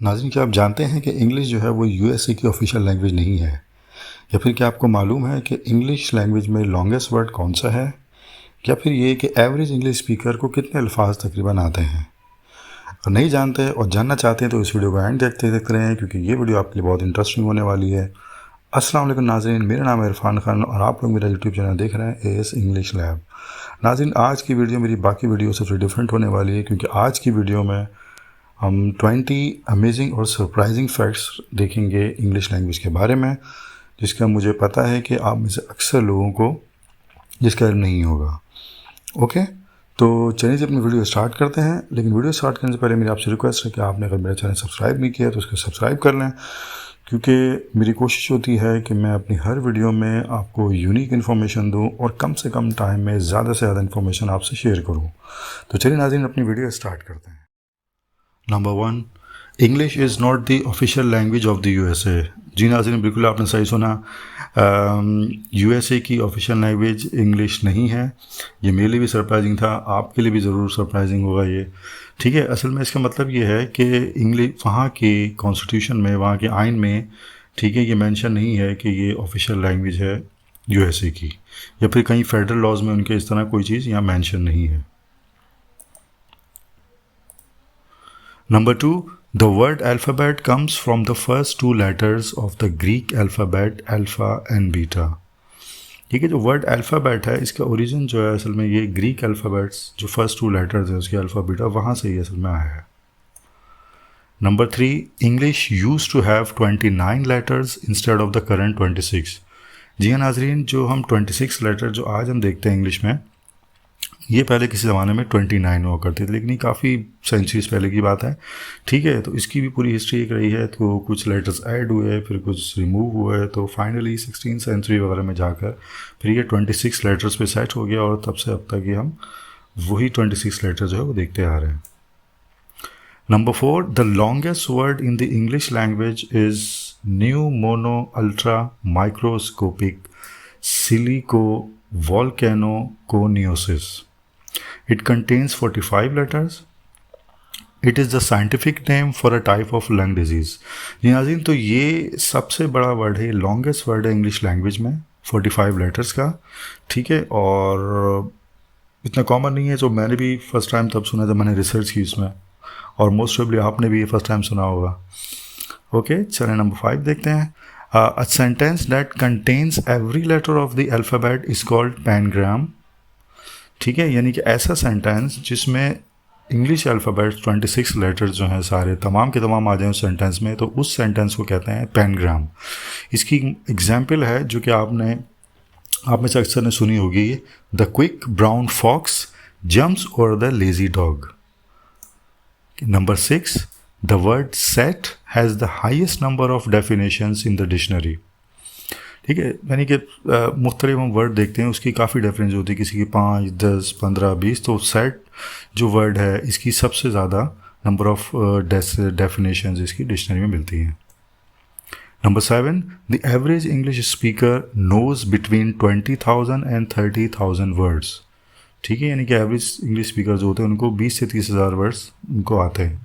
नाज़रीन, क्या आप जानते हैं कि इंग्लिश जो है वो यूएसए की ऑफिशियल लैंग्वेज नहीं है? या फिर क्या आपको मालूम है कि इंग्लिश लैंग्वेज में लॉन्गेस्ट वर्ड कौन सा है? या फिर ये कि एवरेज इंग्लिश स्पीकर को कितने अल्फाज तकरीबन आते हैं? अगर नहीं जानते और जानना चाहते हैं तो इस वीडियो को एंड देखते देखते रहें, क्योंकि ये वीडियो आपके लिए बहुत इंटरेस्टिंग होने वाली है। अस्सलाम वालेकुम नाज़रीन, मेरा नाम है इरफान खान और आप लोग मेरा यूट्यूब चैनल देख रहे हैं एएस इंग्लिश लैब। नाज़रीन, आज की वीडियो मेरी बाकी वीडियो से थोड़ी डिफरेंट होने वाली है, क्योंकि आज की वीडियो में हम 20 अमेजिंग और सरप्राइजिंग फैक्ट्स देखेंगे इंग्लिश लैंग्वेज के बारे में, जिसका मुझे पता है कि आप में से अक्सर लोगों को जिसका इल्म नहीं होगा। ओके, तो चलिए जी अपनी वीडियो स्टार्ट करते हैं। लेकिन वीडियो स्टार्ट करने से पहले मेरी आपसे रिक्वेस्ट है कि आपने अगर मेरा चैनल सब्सक्राइब नहीं किया तो उसको सब्सक्राइब कर लें, क्योंकि मेरी कोशिश होती है कि मैं अपनी हर वीडियो में आपको यूनिक इन्फॉर्मेशन दूं और कम से कम टाइम में ज़्यादा से ज़्यादा इन्फॉर्मेशन आपसे शेयर करूं। तो चलिए नाज़रीन, अपनी वीडियो स्टार्ट करते हैं। Number 1, English is not the official language of the USA. जी नाज़रीन, बिल्कुल आपने सही सुना। यूएसए की ऑफिशियल लैंग्वेज इंग्लिश नहीं है। ये मेरे लिए भी सरप्राइजिंग था, आपके लिए भी ज़रूर सरप्राइजिंग होगा ये। ठीक है, असल में इसका मतलब ये है कि इंग्लिश वहाँ के कॉन्स्टिट्यूशन में, वहाँ के आइन में, ठीक है, ये मेंशन नहीं है कि ये ऑफिशियल लैंग्वेज है यूएसए की, या फिर कहीं फेडरल लॉज में उनके इस तरह कोई चीज़ यहाँ मेंशन नहीं है। Number 2, the word alphabet comes from the first two letters of the Greek alphabet alpha and beta। ठीक है, जो वर्ड अल्फ़ाबेट है इसका ओरिजिन जो है असल में ये ग्रीक अल्फ़ाबेट्स जो फर्स्ट टू लेटर्स है उसके अल्फ़ा बीटा, वहाँ से ही असल में आया है। Number 3, English use to have 29 letters instead of the current 26। जी हाँ नाजरीन, जो हम 26 लेटर जो आज हम देखते हैं इंग्लिश में, ये पहले किसी ज़माने में 29 हुआ करते थे, लेकिन ये काफ़ी सेंचुरीज पहले की बात है। ठीक है, तो इसकी भी पूरी हिस्ट्री एक रही है। तो कुछ लेटर्स ऐड हुए, फिर कुछ रिमूव हुए, तो फाइनली 16th सेंचुरी वगैरह में जाकर फिर ये 26 लेटर्स पे सेट हो गया, और तब से अब तक ये हम वही 26 लेटर जो है वो देखते आ रहे हैं। Number 4, the longest word in the English language is new mono ultra microscopic silico volcanoconiosis। It contains 45 letters. It is the scientific name for a type of lung disease। जी नाज़रीन, तो ये सबसे बड़ा वर्ड है, लॉन्गेस्ट वर्ड है English language में, 45 letters का। ठीक है, और इतना कॉमन नहीं है, जो मैंने भी फर्स्ट टाइम तब सुना जब मैंने रिसर्च की इसमें, और मोस्ट प्रोबेबली आपने भी ये फर्स्ट टाइम सुना होगा। ओके, चलिए नंबर 5 देखते हैं। A sentence that contains every letter of the alphabet is called pangram। ठीक है, यानी कि ऐसा सेंटेंस जिसमें इंग्लिश अल्फ़ाबेट 26 लेटर्स जो हैं सारे तमाम के तमाम आ जाएं उस सेंटेंस में, तो उस सेंटेंस को कहते हैं पैनग्राम। इसकी एग्जाम्पल है जो कि आप में से अक्सर ने सुनी होगी, the quick brown fox jumps over the lazy dog. Number 6, the word set has the highest number of definitions in the dictionary। ठीक है, यानी कि मुख्तलिफ हम वर्ड देखते हैं, उसकी काफ़ी डेफिनेशन होती है, किसी की 5, 10, 15, 20। तो सेट जो वर्ड है इसकी सबसे ज़्यादा नंबर ऑफ डेफिनेशंस इसकी डिक्शनरी में मिलती हैं। Number 7, the average English speaker knows between 20,000 and 30,000 words. ठीक है, यानी कि एवरेज इंग्लिश स्पीकर जो होते हैं उनको 20 से 30,000 वर्ड्स उनको आते हैं।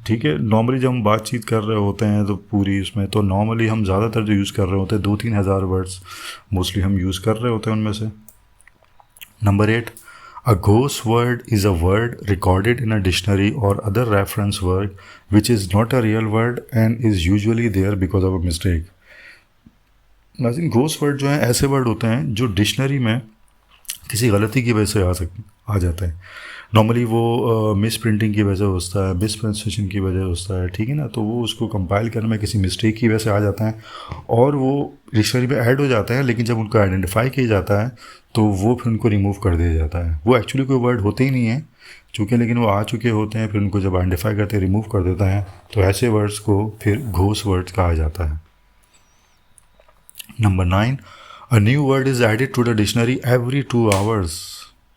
ठीक है, नॉर्मली जब हम बातचीत कर रहे होते हैं तो पूरी उसमें तो नॉर्मली हम ज़्यादातर जो यूज़ कर रहे होते हैं 2-3 हज़ार वर्ड्स मोस्टली हम यूज़ कर रहे होते हैं उनमें से। Number 8, a ghost word is a word recorded in a dictionary or other reference word which is not a real word and is usually there because of a mistake. नाज़रीन, ghost word जो हैं ऐसे word होते हैं जो dictionary में किसी गलती की वजह से आ जाता है। नॉर्मली वो मिस प्रिंटिंग की वजह होता है, मिस प्रोनाउंसिएशन की वजह होता है। ठीक है ना, तो वो उसको कंपाइल करने में किसी मिस्टेक की वजह से आ जाता है और वो डिक्शनरी में ऐड हो जाता है, लेकिन जब उनको आइडेंटिफाई किया जाता है तो वो फिर उनको रिमूव कर दिया जाता है। वो एक्चुअली कोई वर्ड होते ही नहीं है चूँकि, लेकिन वो आ चुके होते हैं, फिर उनको जब आइडेंटिफाई करते रिमूव कर देता है, तो ऐसे वर्ड्स को फिर घोस्ट वर्ड्स कहा जाता है। Number 9, a new word is added to the dictionary every 2 hours.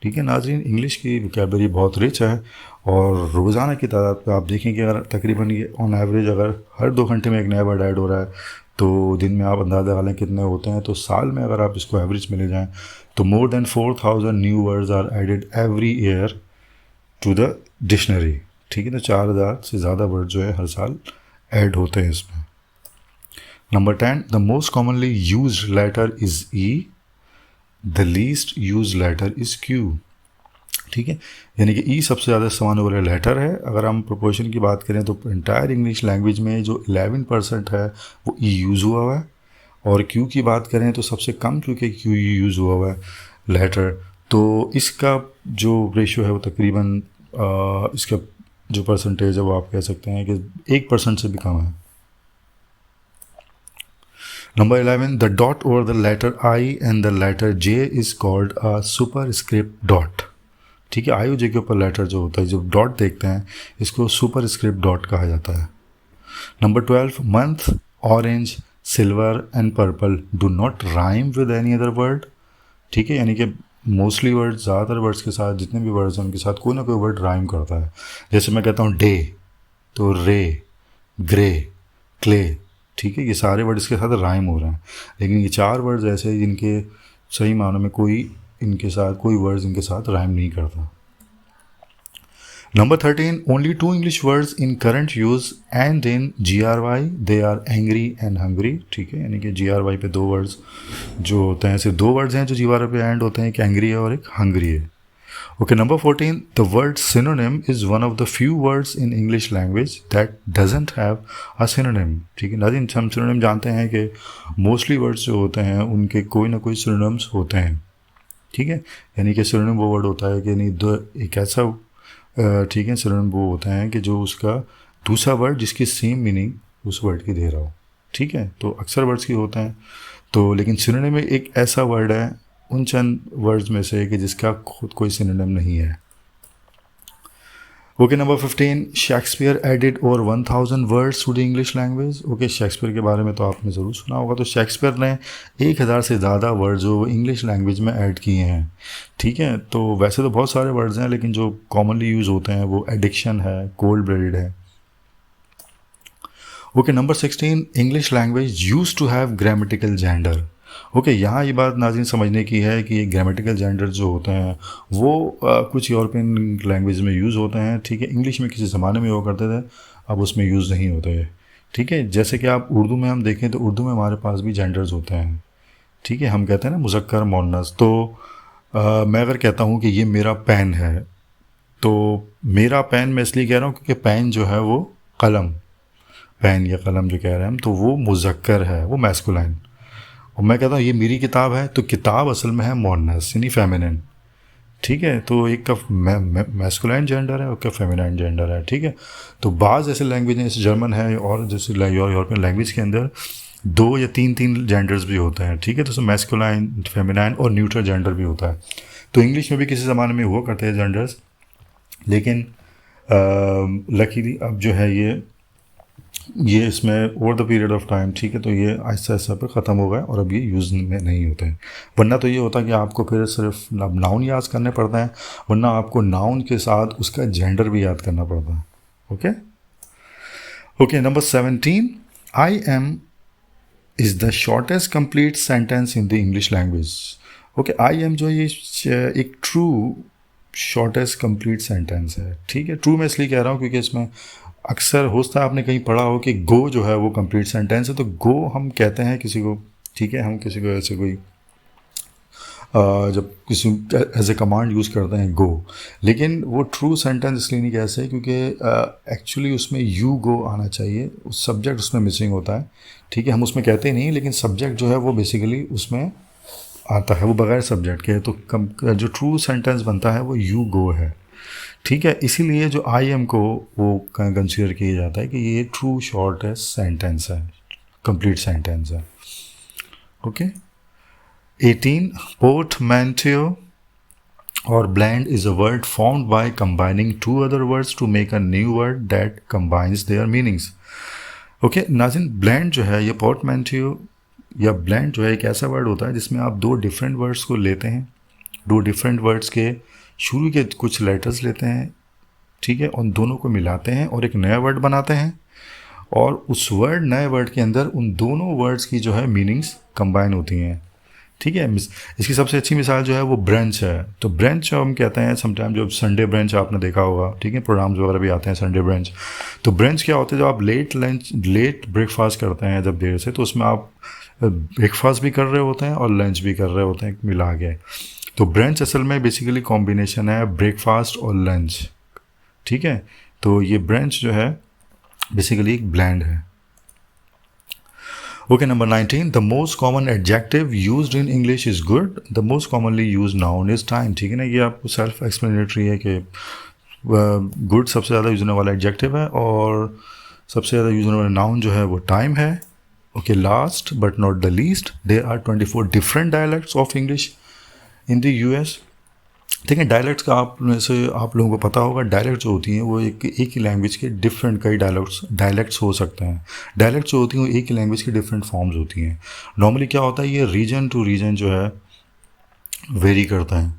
ठीक है नाजरीन, इंग्लिश की वोकैबुलरी बहुत रिच है और रोज़ाना की तादाद पर आप देखें कि अगर तकरीबन ये ऑन एवरेज अगर हर 2 घंटे में एक नया वर्ड ऐड हो रहा है, तो दिन में आप अंदाज़ा लगा लें कितने होते हैं। तो साल में अगर आप इसको एवरेज में ले जाएँ तो more than 4,000 new words are added every year to the dictionary. ठीक है, तो 4,000 से ज़्यादा वर्ड जो है हर साल ऐड होते हैं इसमें। Number 10, the most commonly use letter is E, the least use letter is Q. ठीक है, यानी कि ई सबसे ज़्यादा इस्तेमाल वाला लेटर है। अगर हम प्रोपोर्शन की बात करें तो इंटायर इंग्लिश लैंग्वेज में जो 11% है वो ई यूज़ हुआ है, और क्यू की बात करें तो सबसे कम क्योंकि क्यू यूज़ हुआ हुआ है लेटर। तो इसका जो रेशियो है वो तकरीबन इसका जो परसेंटेज है वो आप कह सकते हैं कि 1% से भी कम है। Number 11, the dot over the letter I and the letter J is called a superscript dot. ठीक है, आई और जे के ऊपर लेटर जो होता है, जब डॉट देखते हैं, इसको सुपरस्क्रिप्ट डॉट कहा जाता है। Number 12, month, orange, silver and purple do not rhyme with any other word. ठीक है, यानी कि मोस्टली वर्ड, ज़्यादातर वर्ड्स के साथ, जितने भी वर्ड्स हैं उनके साथ कोई ना कोई वर्ड राइम करता है। जैसे मैं कहता हूँ डे, तो रे, ग्रे, क्ले। ठीक है, ये सारे वर्ड इसके साथ राइम हो रहे हैं, लेकिन ये 4 वर्ड्स ऐसे हैं जिनके सही मानों में कोई वर्ड्स इनके साथ राइम नहीं करता। Number 13, only 2 English words in current use and in GRY, they are angry and hungry. ठीक है, यानी कि GRY पे 2 वर्ड्स जो होते हैं, सिर्फ 2 वर्ड्स हैं जो GRY पे एंड होते हैं, एक एंग्री है और एक हंग्री है। Okay, number 14, the word synonym is one of the few words in English language that doesn't have a synonym. ठीक है, नाज़रीन, हम सिनोनिम जानते हैं कि मोस्टली वर्ड्स जो होते हैं उनके कोई ना कोई सिनोनिम्स होते हैं। ठीक है, यानी कि सिनोनिम वो वर्ड होता है कि नहीं, दो एक ऐसा ठीक है, सिनोनिम वो होता है कि जो उसका दूसरा वर्ड जिसकी सेम मीनिंग उस वर्ड की दे रहा हो। ठीक है, तो अक्सर वर्ड्स की होते हैं, तो लेकिन सिनोनिम में एक ऐसा वर्ड है उन चंद वर्ड्स में से कि जिसका खुद कोई सिनोनिम नहीं है। Okay, number 15, Shakespeare added over 1000 words to the English language. Okay, Shakespeare के बारे में तो आपने ज़रूर सुना होगा। तो शेक्सपियर ने 1000 से ज़्यादा वर्ड जो इंग्लिश लैंग्वेज में ऐड किए हैं। ठीक है, तो वैसे तो बहुत सारे वर्ड्स हैं, लेकिन जो कॉमनली यूज़ होते हैं वो एडिक्शन है, कोल्ड ब्लडेड है। Okay, number 16, English language use to have grammatical gender. Okay, यहाँ ये बात नाज़रीन समझने की है कि ये ग्रामेटिकल जेंडर जो होते हैं वो कुछ यूरोपियन लैंग्वेज में यूज़ होते हैं। ठीक है, इंग्लिश में किसी ज़माने में हुआ करते थे, अब उसमें यूज़ नहीं होते हैं। ठीक है, जैसे कि आप उर्दू में हम देखें तो उर्दू में हमारे पास भी जेंडर्स होते हैं। ठीक है, हम कहते हैं ना मुज़क्कर मोन्नस। तो मैं अगर कहता हूँ कि ये मेरा पेन है, तो मेरा पेन मैं इसलिए कह रहा हूँ क्योंकि पेन जो है वो कलम, पेन या कलम जो कह रहे हैं हम, तो वो मुज़क्कर है, वो मैस्कुलाइन। और मैं कहता हूँ ये मेरी किताब है, तो किताब असल में है मोनस यानी फेमिनिन। ठीक है, तो एक का मैस्कुलाइन जेंडर है और का फेमिनाइन जेंडर है। ठीक है, तो बाज़ ऐसे लैंग्वेज हैं, जैसे जर्मन है और जैसे यूरोपियन लैंग्वेज के अंदर 2 या 3 जेंडर्स भी होते हैं। ठीक है, तो मैस्कुलाइन, फेमिनाइन और न्यूट्रल जेंडर भी होता है। तो इंग्लिश में भी किसी ज़माने में हुआ करते हैं जेंडर्स, लेकिन लकीली अब जो है ये इसमें over the period of time, ठीक है, तो ये आहिस्ता आहिस्ता पे ख़त्म हो गए और अब ये यूज़ में नहीं होते हैं। वरना तो ये होता कि आपको फिर सिर्फ नाउन याद करने पड़ता है, वरना आपको नाउन के साथ उसका जेंडर भी याद करना पड़ता है। Okay okay, number 17, I am is the shortest complete sentence in the English language. Okay, I am जो ये एक ट्रू शॉर्टेस्ट कंप्लीट सेंटेंस है। ठीक है, ट्रू मैं इसलिए कह रहा हूँ क्योंकि इसमें अक्सर होता है, आपने कहीं पढ़ा हो कि गो जो है वो कंप्लीट सेंटेंस है, तो गो हम कहते हैं किसी को। ठीक है, हम किसी को ऐसे कोई जब किसी एज ए कमांड यूज़ करते हैं गो, लेकिन वो ट्रू सेंटेंस इसलिए नहीं कह सकते क्योंकि एक्चुअली उसमें यू गो आना चाहिए, उस सब्जेक्ट उसमें मिसिंग होता है। ठीक है, हम उसमें कहते ही नहीं, लेकिन सब्जेक्ट जो है वो बेसिकली उसमें आता है, वो बगैर सब्जेक्ट के है। तो जो ट्रू सेंटेंस बनता है वो यू गो है। ठीक है, इसीलिए जो आई एम को वो कंसीडर किया जाता है कि ये ट्रू शॉर्टेस्ट सेंटेंस है, कंप्लीट सेंटेंस है। ओके, 18, पोर्टमैन्टियो और blend is a word formed by combining 2 other words to make a new word that combines their meanings. Okay नाज़रीन, ब्लेंड जो है, ये पोर्टमैन्टियो या ब्लेंड जो है एक ऐसा वर्ड होता है जिसमें आप 2 डिफरेंट वर्ड्स को लेते हैं, 2 डिफरेंट वर्ड्स के शुरू के कुछ लेटर्स लेते हैं। ठीक है, उन दोनों को मिलाते हैं और एक नया वर्ड बनाते हैं, और उस नए वर्ड के अंदर उन दोनों वर्ड्स की जो है मीनिंग्स कंबाइन होती हैं। ठीक है। इसकी सबसे अच्छी मिसाल जो है वो ब्रंच है। तो ब्रंच जो हम कहते हैं समटाइम, जो संडे ब्रंच आपने देखा होगा, ठीक है, प्रोग्राम्स वगैरह भी आते हैं संडे ब्रंच। तो ब्रंच क्या होता है, जब आप लेट ब्रेकफास्ट करते हैं जब देर से, तो उसमें आप ब्रेकफास्ट भी कर रहे होते हैं और लंच भी कर रहे होते हैं मिला के। तो ब्रंच असल में बेसिकली कॉम्बिनेशन है ब्रेकफास्ट और लंच, ठीक है। तो ये ब्रंच जो है बेसिकली एक ब्लेंड है। Okay, number 19. The most common adjective used in English is good. The most commonly used noun is time. ठीक है ना, ये आपको सेल्फ एक्सप्लेनेटरी है कि गुड सबसे ज़्यादा यूज होने वाला एडजेक्टिव है और सबसे ज़्यादा यूज होने वाला नाउन जो है वो टाइम है। Okay, last but not the least, there are 24 different dialects of English in the US. ठीक है, डायलेक्ट्स का आप में से आप लोगों को पता होगा, डायलेक्ट जो होती हैं वो एक ही लैंग्वेज के डिफरेंट कई डायलेक्ट्स हो सकते हैं। डायलेक्ट जो होती हैं वो एक ही लैंग्वेज की डिफरेंट फॉर्म्स होती हैं। नॉर्मली क्या होता है, ये रीजन टू रीजन जो है वेरी करता है।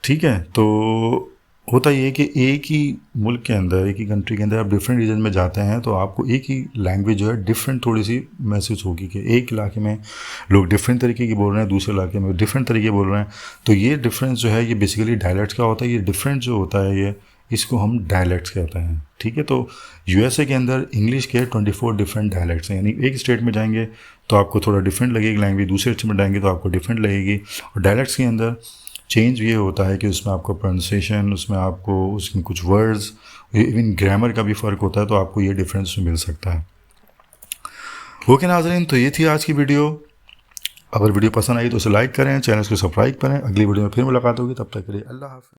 ठीक है, तो होता ये है कि एक ही मुल्क के अंदर, एक ही कंट्री के अंदर आप डिफरेंट रीजन में जाते हैं तो आपको एक ही लैंग्वेज जो है डिफरेंट थोड़ी सी महसूस होगी कि एक इलाके में लोग डिफरेंट तरीके की बोल रहे हैं, दूसरे इलाके में डिफरेंट तरीके बोल रहे हैं। तो ये डिफरेंस जो है ये बेसिकली डायलेक्ट्स का होता है। ये डिफरेंट जो होता है ये, इसको हम डायलेक्ट्स कहते हैं। ठीक है, तो यूएसए के अंदर इंग्लिश के 24 डिफरेंट डायलेक्ट्स हैं। यानी एक स्टेट में जाएंगे तो आपको थोड़ा डिफरेंट लगेगी लैंग्वेज, दूसरे स्टेट में जाएंगे तो आपको डिफरेंट लगेगी। और डायलेक्ट्स के अंदर चेंज ये होता है कि उसमें आपको प्रोनाउंसिएशन, उसमें आपको उसमें कुछ वर्ड्स, इवन ग्रामर का भी फ़र्क होता है, तो आपको ये डिफरेंस मिल सकता है। ओके नाज़रीन, तो ये थी आज की वीडियो। अगर वीडियो पसंद आई तो उसे लाइक करें, चैनल को सब्सक्राइब करें। अगली वीडियो में फिर मुलाकात होगी, तब तक के लिए अल्लाह हाफ़िज़।